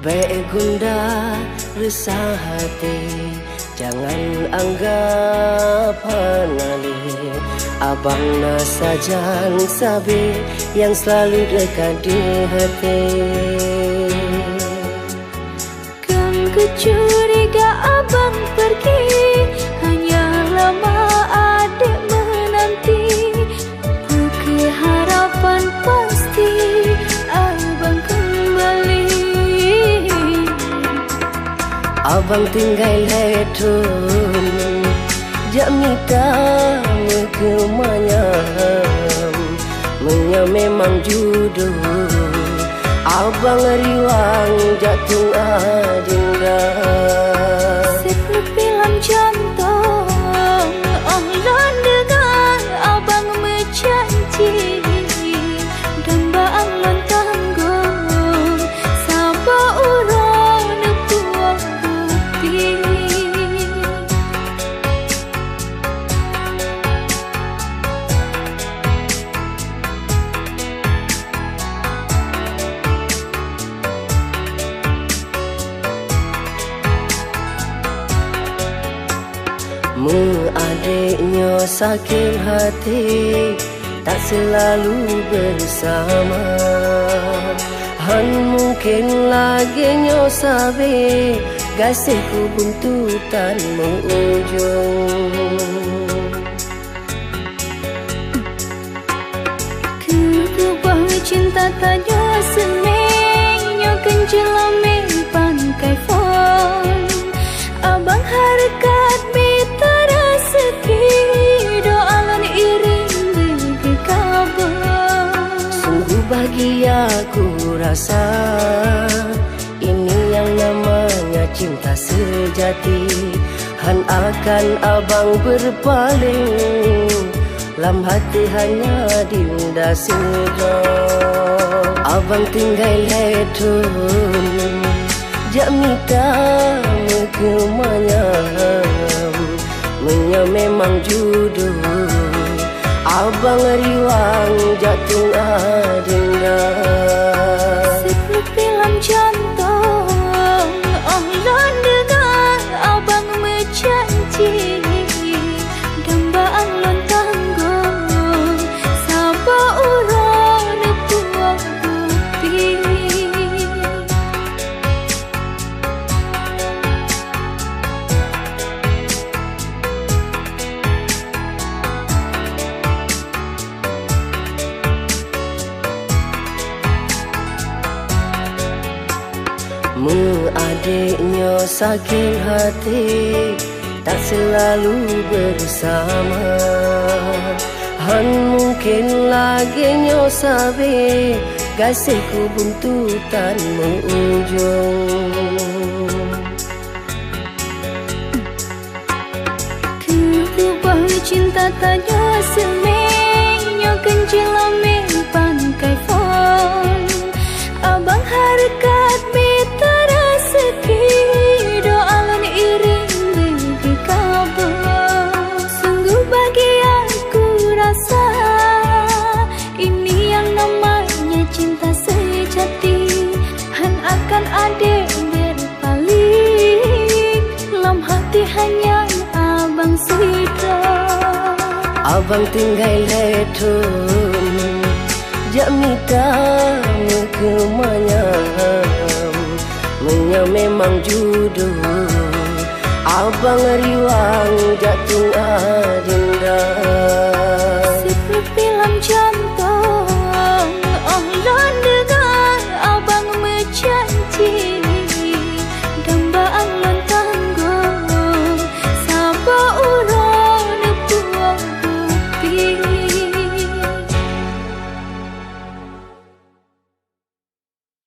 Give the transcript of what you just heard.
Baik gundah resah hati, jangan anggap hanali. Abang nak sajan sabi yang selalu dekat di hati. Kan kecuriga abang pergi, hanya lama adik menanti. Bukit harapan pasti abang kembali. Abang tinggal letun, jak minta kemanyam, menya memang jodoh. Abang riwang jatuh adinda. Seperti film jantung, Allah dengar abang menjanji. Dan baang lontanggung, sabar urang nepuang bukti. Adiknya sakit hati, tak selalu bersama. Han mungkin lagi nyo sabi, gasihku buntutan mengujung. Kekubah cinta tanya semenya kenjelame pangkai fon. Abang harkat mita rezeki, doa lan iring bagi kabar. Sungguh bahagia ku rasa, ini yang namanya cinta sejati. Han akan abang berpaling, lam hati hanya dinda sedang. Abang tinggal letun, jak minta kemanyam, menya memang jodoh. Abang riwang jatuh adinda. Seperti film jantung, Allah dengar abang menjanji. Dan baang lontanggung, sabar urang nepuang bukti. Adiknya sakit hati, tak selalu bersama. Han mungkin lagi nyo sabi, gasihku buntutan mengujung. Kekubah cinta tanya semenya kenjelame pangkai fon. Abang harkat mita rezeki, doa lan iring bagi kabar. Sungguh bahagia ku rasa, ini yang namanya cinta sejati. Han akan adik berpaling, lam hati hanya abang sedang. Abang tinggal letun, jak minta kemanyam, menya memang jodoh. Abang riwang jatuh adinda.